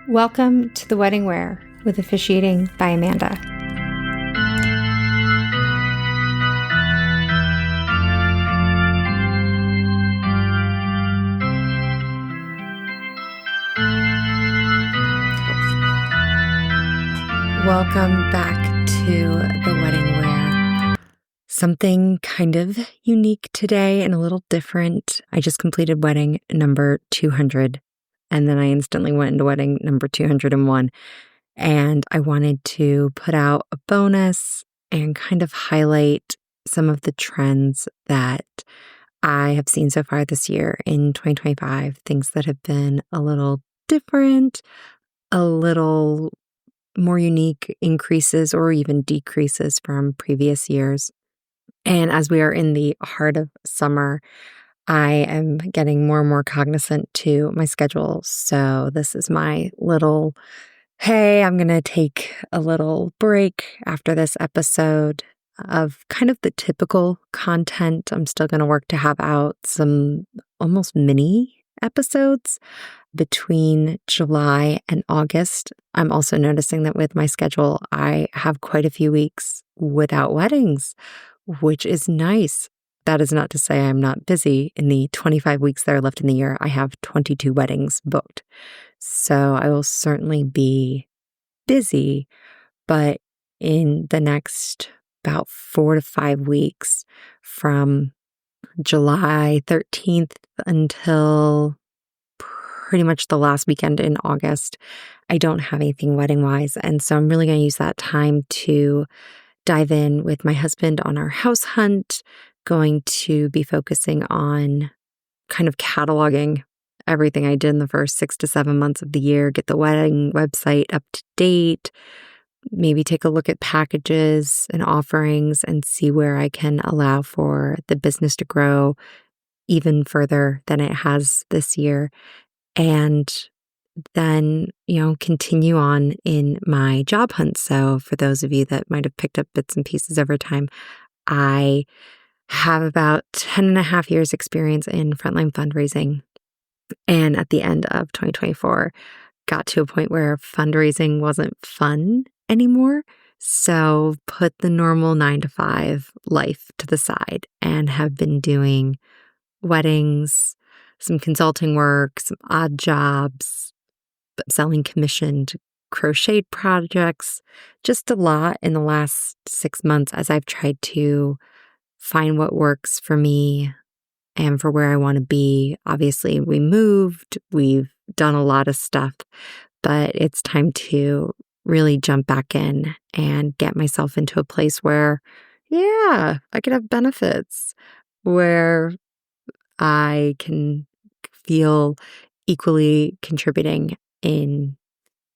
Welcome to The Wedding Wear with Officiating by Amanda. Welcome back to The Wedding Wear. Something kind of unique today and a little different. I just completed wedding number 200. And then I instantly went into wedding number 201. And I wanted to put out a bonus and kind of highlight some of the trends that I have seen so far this year in 2025. Things that have been a little different, a little more unique increases or even decreases from previous years. And as we are in the heart of summer, I am getting more and more cognizant to my schedule. So this is my little, hey, I'm going to take a little break after this episode of kind of the typical content. I'm still going to work to have out some almost mini episodes between July and August. I'm also noticing that with my schedule, I have quite a few weeks without weddings, which is nice. That is not to say I'm not busy. In the 25 weeks that are left in the year, I have 22 weddings booked. So I will certainly be busy, but in the next about 4 to 5 weeks from July 13th until pretty much the last weekend in August, I don't have anything wedding-wise. And so I'm really going to use that time to dive in with my husband on our house hunt, going to be focusing on kind of cataloging everything I did in the first 6 to 7 months of the year, get the wedding website up to date, maybe take a look at packages and offerings and see where I can allow for the business to grow even further than it has this year. And then, continue on in my job hunt. So for those of you that might have picked up bits and pieces over time, I have about 10 and a half years experience in frontline fundraising. And at the end of 2024, got to a point where fundraising wasn't fun anymore. So put the normal 9 to 5 life to the side and have been doing weddings, some consulting work, some odd jobs, selling commissioned crocheted projects, just a lot in the last 6 months as I've tried to find what works for me and for where I want to be. Obviously, we moved, we've done a lot of stuff, but it's time to really jump back in and get myself into a place where, I could have benefits, where I can feel equally contributing in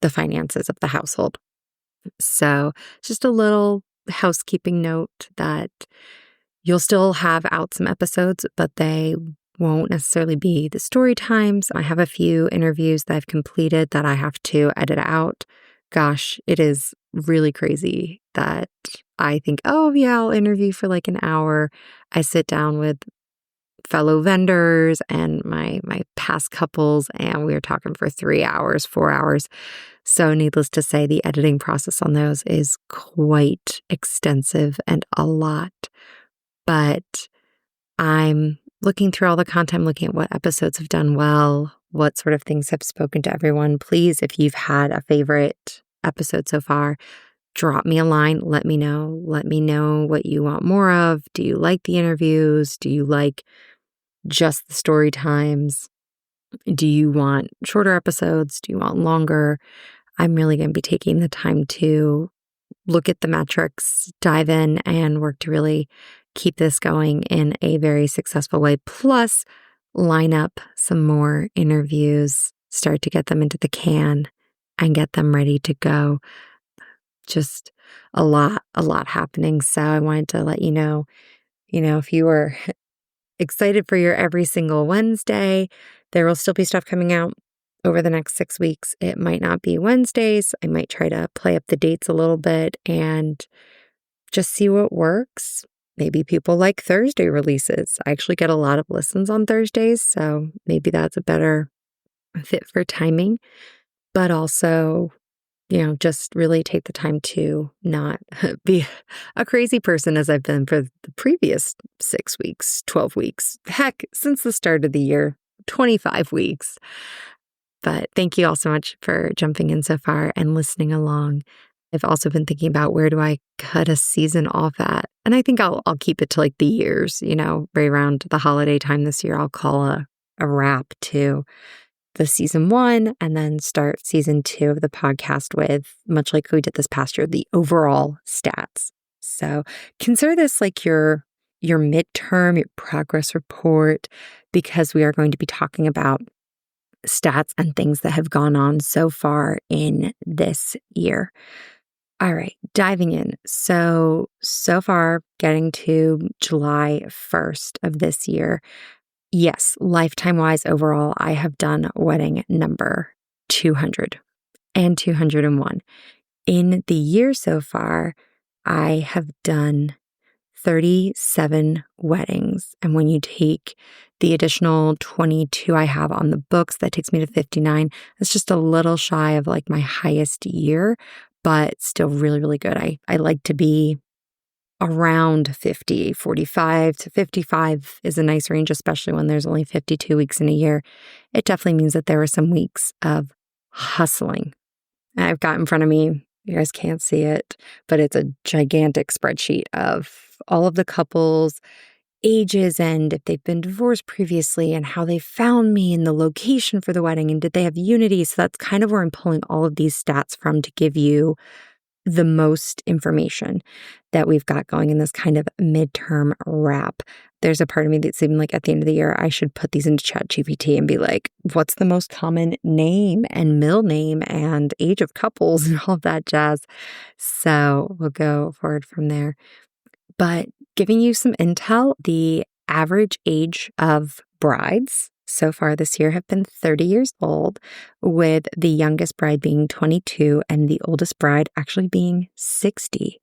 the finances of the household. So just a little housekeeping note that you'll still have out some episodes, but they won't necessarily be the story times. I have a few interviews that I've completed that I have to edit out. Gosh, it is really crazy that I think, I'll interview for like an hour. I sit down with fellow vendors and my past couples, and we were talking for 3 hours, 4 hours. So needless to say, the editing process on those is quite extensive and a lot. But I'm looking through all the content, looking at what episodes have done well, what sort of things have spoken to everyone. Please, if you've had a favorite episode so far, drop me a line. Let me know. Let me know what you want more of. Do you like the interviews? Do you like just the story times? Do you want shorter episodes? Do you want longer? I'm really going to be taking the time to look at the metrics, dive in, and work to really keep this going in a very successful way. Plus, line up some more interviews, start to get them into the can and get them ready to go. Just a lot happening. So I wanted to let you know, if you were excited for your every single Wednesday, there will still be stuff coming out over the next 6 weeks. It might not be Wednesdays. I might try to play up the dates a little bit and just see what works. Maybe people like Thursday releases. I actually get a lot of listens on Thursdays, so maybe that's a better fit for timing. but also, just really take the time to not be a crazy person as I've been for the previous 6 weeks, 12 weeks, heck, since the start of the year, 25 weeks. But thank you all so much for jumping in so far and listening along. I've also been thinking about where do I cut a season off at? And I think I'll keep it to like the years, right around the holiday time this year. I'll call a wrap to the season 1 and then start season 2 of the podcast with, much like we did this past year, the overall stats. So consider this like your midterm, your progress report, because we are going to be talking about stats and things that have gone on so far in this year. All right, diving in. So far, getting to July 1st of this year, yes, lifetime-wise overall, I have done wedding number 200 and 201. In the year so far, I have done 37 weddings. And when you take the additional 22 I have on the books, that takes me to 59. It's just a little shy of like my highest year, but still really, really good. I like to be around 50, 45 to 55 is a nice range, especially when there's only 52 weeks in a year. It definitely means that there were some weeks of hustling. And I've got in front of me, you guys can't see it, but it's a gigantic spreadsheet of all of the couples' ages and if they've been divorced previously and how they found me and the location for the wedding and did they have unity. So that's kind of where I'm pulling all of these stats from to give you the most information that we've got going in this kind of midterm wrap. There's a part of me that seemed like at the end of the year, I should put these into ChatGPT and be like, what's the most common name and middle name and age of couples and all of that jazz. So we'll go forward from there. But giving you some intel, the average age of brides so far this year have been 30 years old, with the youngest bride being 22 and the oldest bride actually being 60.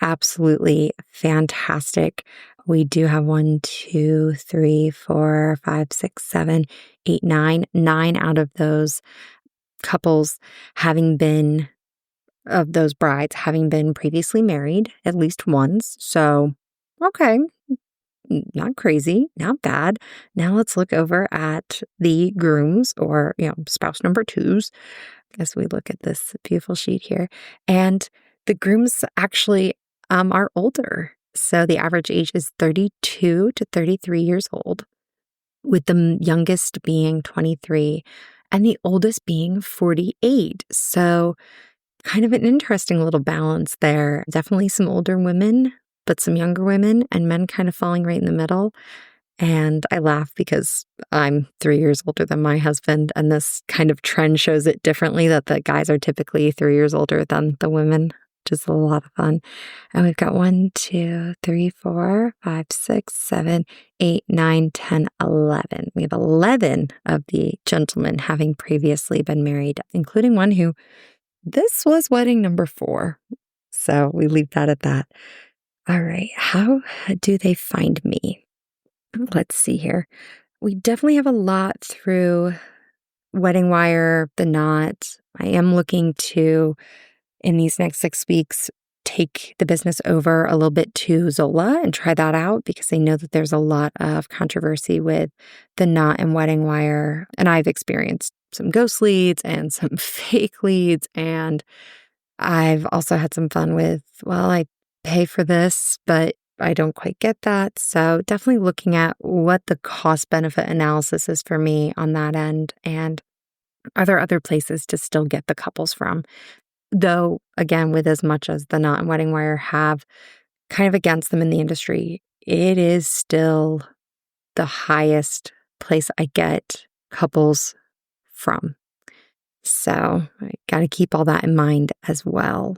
Absolutely fantastic. We do have 1, 2, 3, 4, 5, 6, 7, 8, 9. 9 out of those couples of those brides having been previously married at least once. So, okay, not crazy, not bad. Now let's look over at the grooms or, spouse number 2s as we look at this beautiful sheet here. And the grooms actually are older. So the average age is 32 to 33 years old, with the youngest being 23 and the oldest being 48. So kind of an interesting little balance there. Definitely some older women, but some younger women and men kind of falling right in the middle. And I laugh because I'm 3 years older than my husband, and this kind of trend shows it differently, that the guys are typically 3 years older than the women, which is a lot of fun. And we've got 1, 2, 3, 4, 5, 6, 7, 8, 9, 10, 11. We have 11 of the gentlemen having previously been married, including one who this was wedding number 4. So we leave that at that. All right. How do they find me? Let's see here. We definitely have a lot through Wedding Wire, The Knot. I am looking to, in these next 6 weeks, take the business over a little bit to Zola and try that out, because I know that there's a lot of controversy with The Knot and Wedding Wire. And I've experienced some ghost leads and some fake leads. And I've also had some fun with, I pay for this, but I don't quite get that. So definitely looking at what the cost benefit analysis is for me on that end. And are there other places to still get the couples from? Though, again, with as much as The Knot and Wedding Wire have kind of against them in the industry, it is still the highest place I get couples from. So I got to keep all that in mind as well.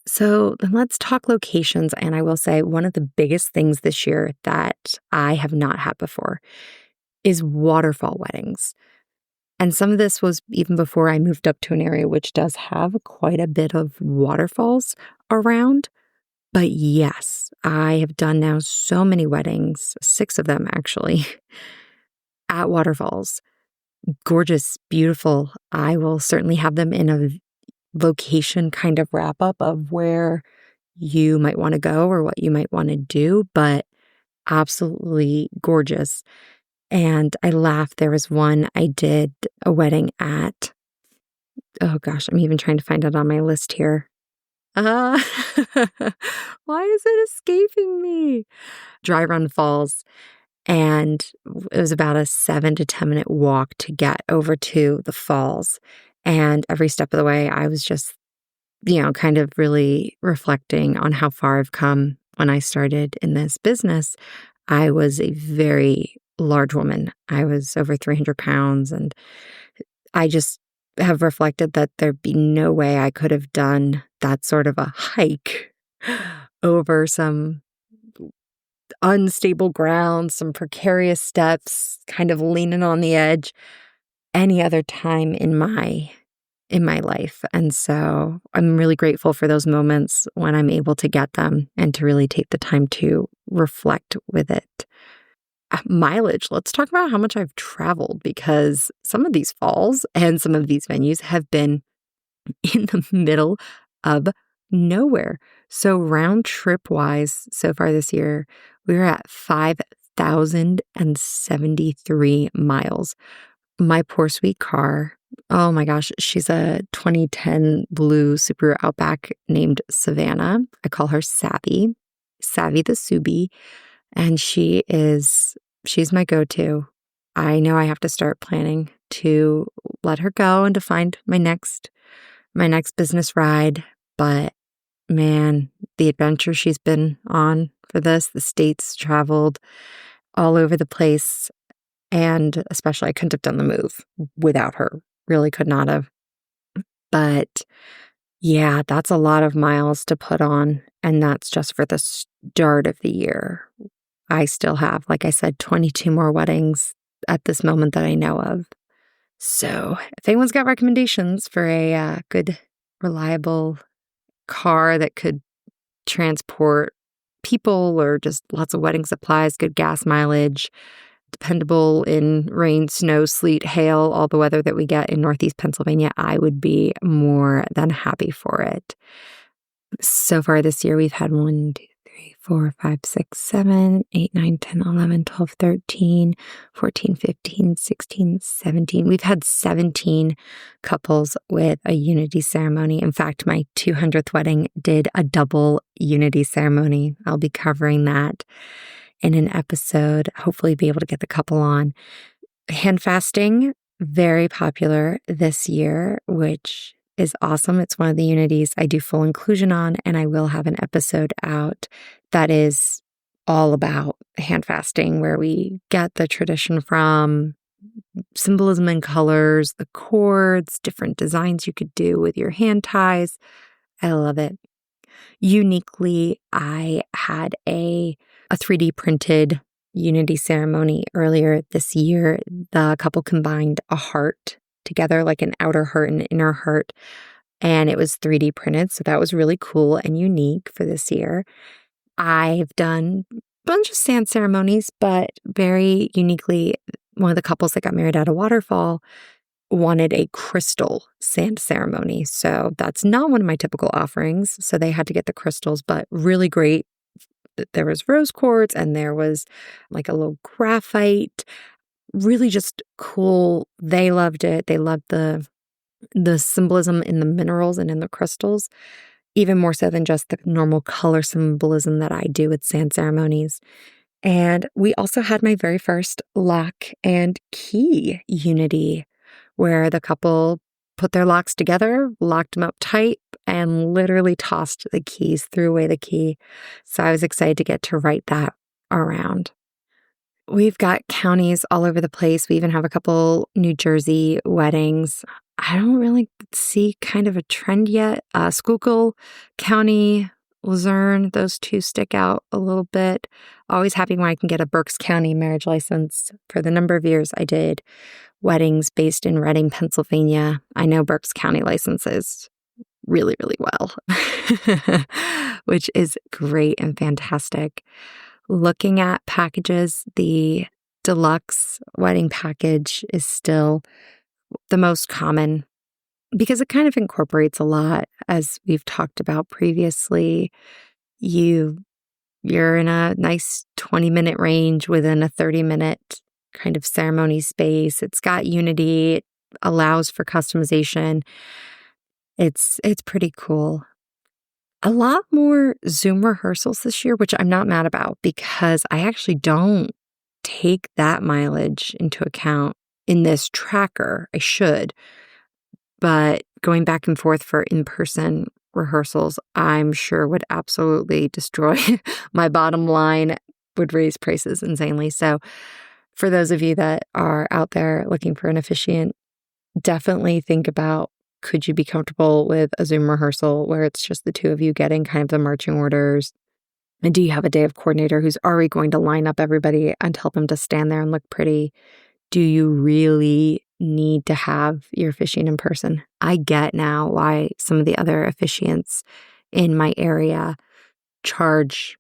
So then let's talk locations. And I will say one of the biggest things this year that I have not had before is waterfall weddings. And some of this was even before I moved up to an area which does have quite a bit of waterfalls around. But yes, I have done now so many weddings, 6 of them actually, at waterfalls. gorgeous, beautiful. I will certainly have them in a location kind of wrap up of where you might want to go or what you might want to do, but absolutely gorgeous. And I laughed. There was one I did a wedding at. Oh gosh, I'm even trying to find it on my list here. Uh, why is it escaping me? Dry Run Falls. And it was about a 7 to 10 minute walk to get over to the falls. And every step of the way, I was just, kind of really reflecting on how far I've come. When I started in this business, I was a very large woman. I was over 300 pounds. And I just have reflected that there'd be no way I could have done that sort of a hike over some unstable ground, some precarious steps, kind of leaning on the edge any other time in my life. And so I'm really grateful for those moments when I'm able to get them and to really take the time to reflect with it. Mileage. Let's talk about how much I've traveled, because some of these falls and some of these venues have been in the middle of nowhere. So round trip wise, so far this year, we're at 5,073 miles. My poor sweet car, oh my gosh, she's a 2010 blue Subaru Outback named Savannah. I call her Savvy the Subi. And she's my go-to. I know I have to start planning to let her go and to find my next business ride. But man, the adventure she's been on for this, the states traveled all over the place. And especially I couldn't have done the move without her. Really could not have. But yeah, that's a lot of miles to put on. And that's just for the start of the year. I still have, like I said, 22 more weddings at this moment that I know of. So if anyone's got recommendations for a good, reliable car that could transport people or just lots of wedding supplies, good gas mileage, dependable in rain, snow, sleet, hail, all the weather that we get in Northeast Pennsylvania, I would be more than happy for it. So far this year, we've had 1, 2, 3, 4, 5, 6, 7, 8, 9, 10, 11, 12, 13, 14, 15, 16, 17. We've had 17 couples with a unity ceremony. In fact, my 200th wedding did a double unity ceremony. I'll be covering that in an episode, hopefully be able to get the couple on. Hand fasting, very popular this year, which is awesome. It's one of the unities I do full inclusion on, and I will have an episode out that is all about hand fasting, where we get the tradition from, symbolism and colors, the cords, different designs you could do with your hand ties. I love it. Uniquely, I had a 3D printed unity ceremony earlier this year. The couple combined a heart together, like an outer heart and an inner heart, and it was 3D printed. So that was really cool and unique for this year. I've done a bunch of sand ceremonies, but very uniquely, one of the couples that got married at a waterfall wanted a crystal sand ceremony. So that's not one of my typical offerings. So they had to get the crystals, but really great. There was rose quartz and there was like a little graphite. Really just cool. They loved it. They loved the symbolism in the minerals and in the crystals, even more so than just the normal color symbolism that I do with sand ceremonies. And we also had my very first lock and key unity, where the couple put their locks together, locked them up tight, and literally tossed the keys, threw away the key. So I was excited to get to write that around. We've got counties all over the place. We even have a couple New Jersey weddings. I don't really see kind of a trend yet. Schuylkill County, Luzerne, those two stick out a little bit. Always happy when I can get a Berks County marriage license. For the number of years I did weddings based in Reading, Pennsylvania, I know Berks County licenses really, really well, which is great and fantastic. Looking at packages, the deluxe wedding package is still the most common because it kind of incorporates a lot, as we've talked about previously. You're in a nice 20-minute range within a 30-minute kind of ceremony space. It's got unity. It allows for customization. It's pretty cool. A lot more Zoom rehearsals this year, which I'm not mad about because I actually don't take that mileage into account in this tracker. I should. But going back and forth for in-person rehearsals, I'm sure would absolutely destroy my bottom line, would raise prices insanely. So for those of you that are out there looking for an officiant, definitely think about, could you be comfortable with a Zoom rehearsal where it's just the two of you getting kind of the marching orders? And do you have a day of coordinator who's already going to line up everybody and tell them to stand there and look pretty? Do you really need to have your officiant in person? I get now why some of the other officiants in my area charge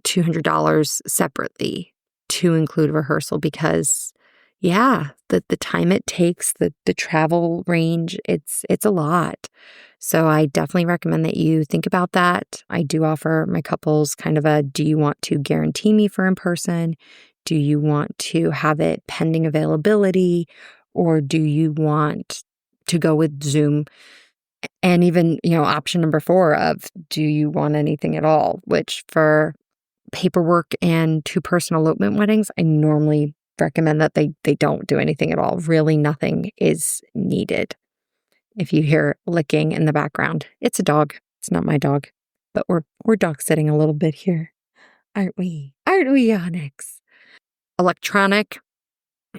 $200 separately to include rehearsal because, yeah, the time it takes, the travel range, it's a lot. So I definitely recommend that you think about that. I do offer my couples kind of a, do you want to guarantee me for in person? Do you want to have it pending availability? Or do you want to go with Zoom? And even, option number 4 of, do you want anything at all? Which for paperwork and two-person elopement weddings, I normally recommend that they don't do anything at all. Really, nothing is needed. If you hear licking in the background, it's a dog. It's not my dog, but we're dog sitting a little bit here, aren't we? Aren't we, Onyx? Electronic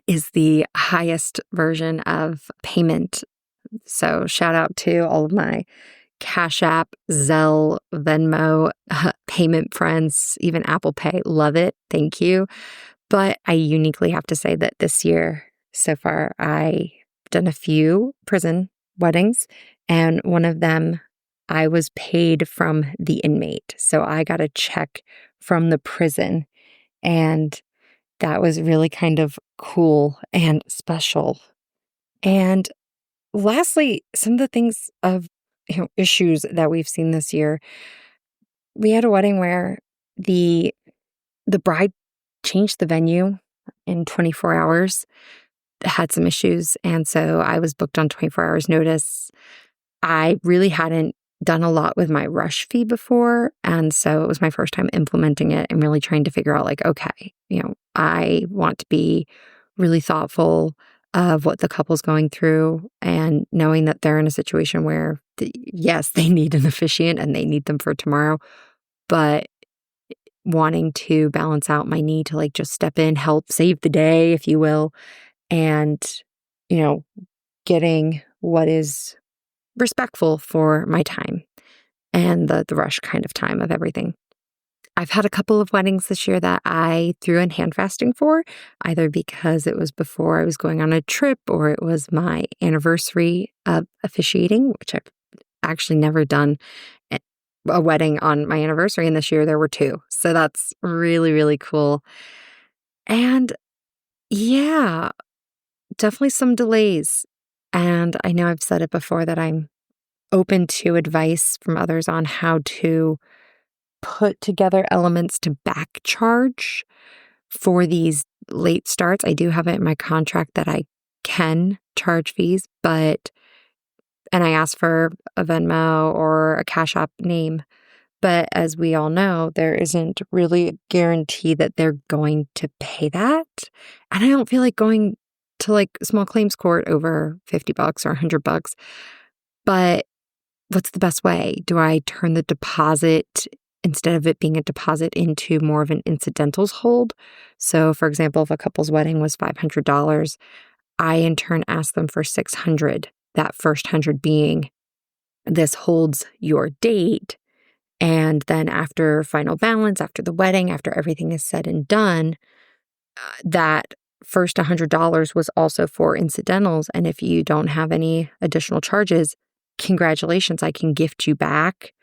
is the highest version of payment. So shout out to all of my Cash App, Zelle, Venmo, payment friends, even Apple Pay. Love it. Thank you. But I uniquely have to say that this year, so far, I've done a few prison weddings, and one of them I was paid from the inmate. So I got a check from the prison, and that was really kind of cool and special. And lastly, some of the things of issues that we've seen this year. We had a wedding where the bride changed the venue in 24 hours, had some issues, and so I was booked on 24 hours notice. I really hadn't done a lot with my rush fee before, and so it was my first time implementing it and really trying to figure out, okay, I want to be really thoughtful of what the couple's going through and knowing that they're in a situation where, yes, they need an officiant and they need them for tomorrow, but wanting to balance out my need to just step in, help save the day, if you will, and, getting what is respectful for my time and the rush kind of time of everything. I've had a couple of weddings this year that I threw in hand fasting for, either because it was before I was going on a trip or it was my anniversary of officiating, which I've actually never done a wedding on my anniversary. And this year there were 2. So that's really, really cool. And yeah, definitely some delays. And I know I've said it before that I'm open to advice from others on how to put together elements to back charge for these late starts. I do have it in my contract that I can charge fees, and I ask for a Venmo or a Cash App name. But as we all know, there isn't really a guarantee that they're going to pay that. And I don't feel like going to small claims court over $50 or $100. But what's the best way? Do I turn the deposit, instead of it being a deposit, into more of an incidentals hold? So for example, if a couple's wedding was $500, I in turn ask them for $600, that first 100 being, this holds your date. And then after final balance, after the wedding, after everything is said and done, that first $100 was also for incidentals. And if you don't have any additional charges, congratulations, I can gift you back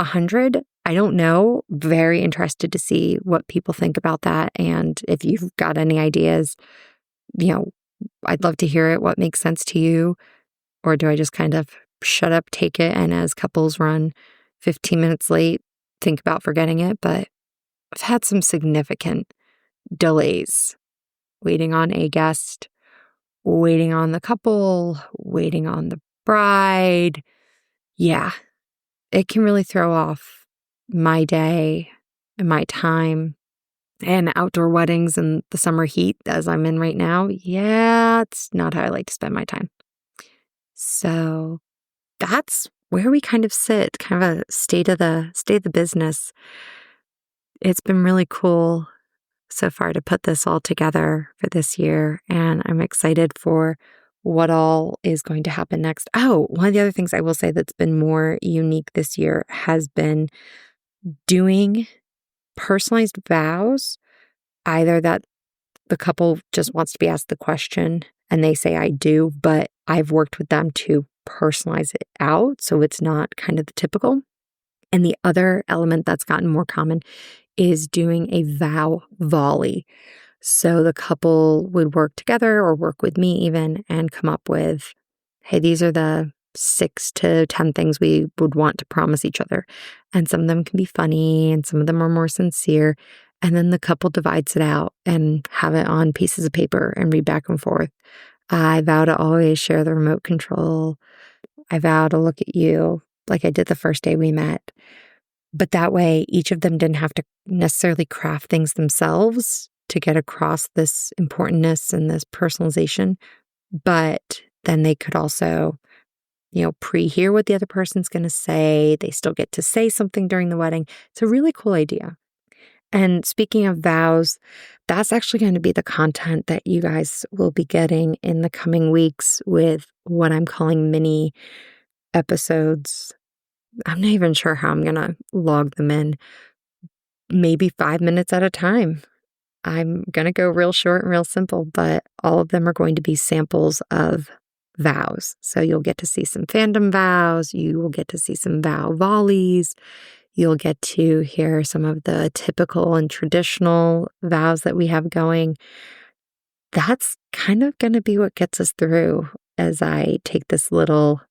$100 I don't know. Very interested to see what people think about that. And if you've got any ideas, I'd love to hear it. What makes sense to you? Or do I just kind of shut up, take it, and as couples run 15 minutes late, think about forgetting it? But I've had some significant delays waiting on a guest, waiting on the couple, waiting on the bride. Yeah, it can really throw off my day and my time. And outdoor weddings in the summer heat as I'm in right now, yeah, it's not how I like to spend my time. So that's where we kind of sit, kind of a state of the business. It's been really cool so far to put this all together for this year, and I'm excited for what all is going to happen next. Oh, one of the other things I will say that's been more unique this year has been doing personalized vows, either that the couple just wants to be asked the question and they say, I do, but I've worked with them to personalize it out so it's not kind of the typical. And the other element that's gotten more common is doing a vow volley. So the couple would work together or work with me even and come up with, hey, these are the 6 to 10 things we would want to promise each other. And some of them can be funny and some of them are more sincere. And then the couple divides it out and have it on pieces of paper and read back and forth. I vow to always share the remote control. I vow to look at you like I did the first day we met. But that way, each of them didn't have to necessarily craft things themselves to get across this importantness and this personalization. But then they could also, pre-hear what the other person's going to say. They still get to say something during the wedding. It's a really cool idea. And speaking of vows, that's actually going to be the content that you guys will be getting in the coming weeks with what I'm calling mini episodes. I'm not even sure how I'm going to log them in. Maybe 5 minutes at a time. I'm going to go real short and real simple, but all of them are going to be samples of vows. So you'll get to see some fandom vows. You will get to see some vow volleys. You'll get to hear some of the typical and traditional vows that we have going. That's kind of going to be what gets us through as I take this little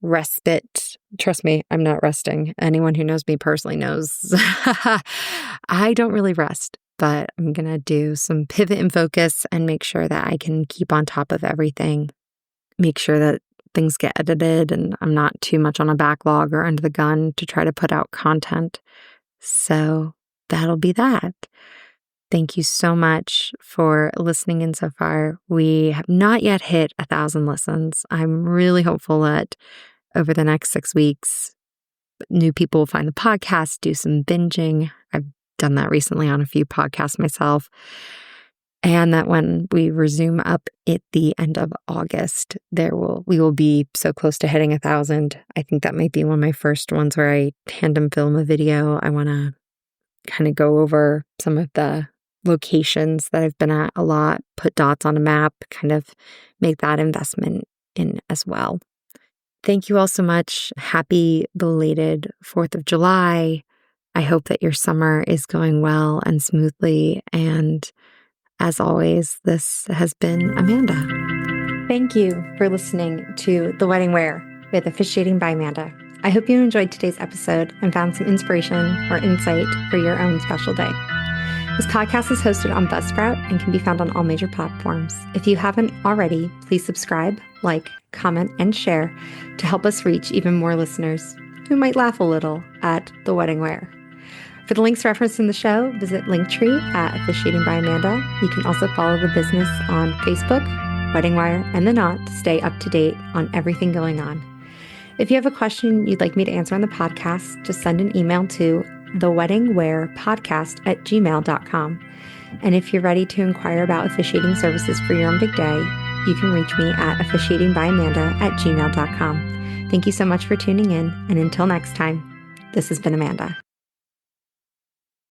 respite. Trust me, I'm not resting. Anyone who knows me personally knows I don't really rest, but I'm going to do some pivot and focus and make sure that I can keep on top of everything, make sure that things get edited and I'm not too much on a backlog or under the gun to try to put out content. So that'll be that. Thank you so much for listening in so far. We have not yet hit 1,000 listens. I'm really hopeful that over the next 6 weeks, new people will find the podcast, do some binging. I've done that recently on a few podcasts myself. And that when we resume up at the end of August, we will be so close to hitting 1,000. I think that might be one of my first ones where I tandem film a video. I want to kind of go over some of the locations that I've been at a lot, put dots on a map, kind of make that investment in as well. Thank you all so much. Happy belated 4th of July. I hope that your summer is going well and smoothly. And as always, this has been Amanda. Thank you for listening to The Wedding Wear with Officiating by Amanda. I hope you enjoyed today's episode and found some inspiration or insight for your own special day. This podcast is hosted on Buzzsprout and can be found on all major platforms. If you haven't already, please subscribe, like, comment, and share to help us reach even more listeners who might laugh a little at The Wedding Wear. For the links referenced in the show, visit Linktree at Officiating by Amanda. You can also follow the business on Facebook, Wedding Wire, and The Knot to stay up to date on everything going on. If you have a question you'd like me to answer on the podcast, just send an email to theweddingwearpodcast@gmail.com. And if you're ready to inquire about officiating services for your own big day, you can reach me at officiatingbyamanda@gmail.com. Thank you so much for tuning in, and until next time, this has been Amanda.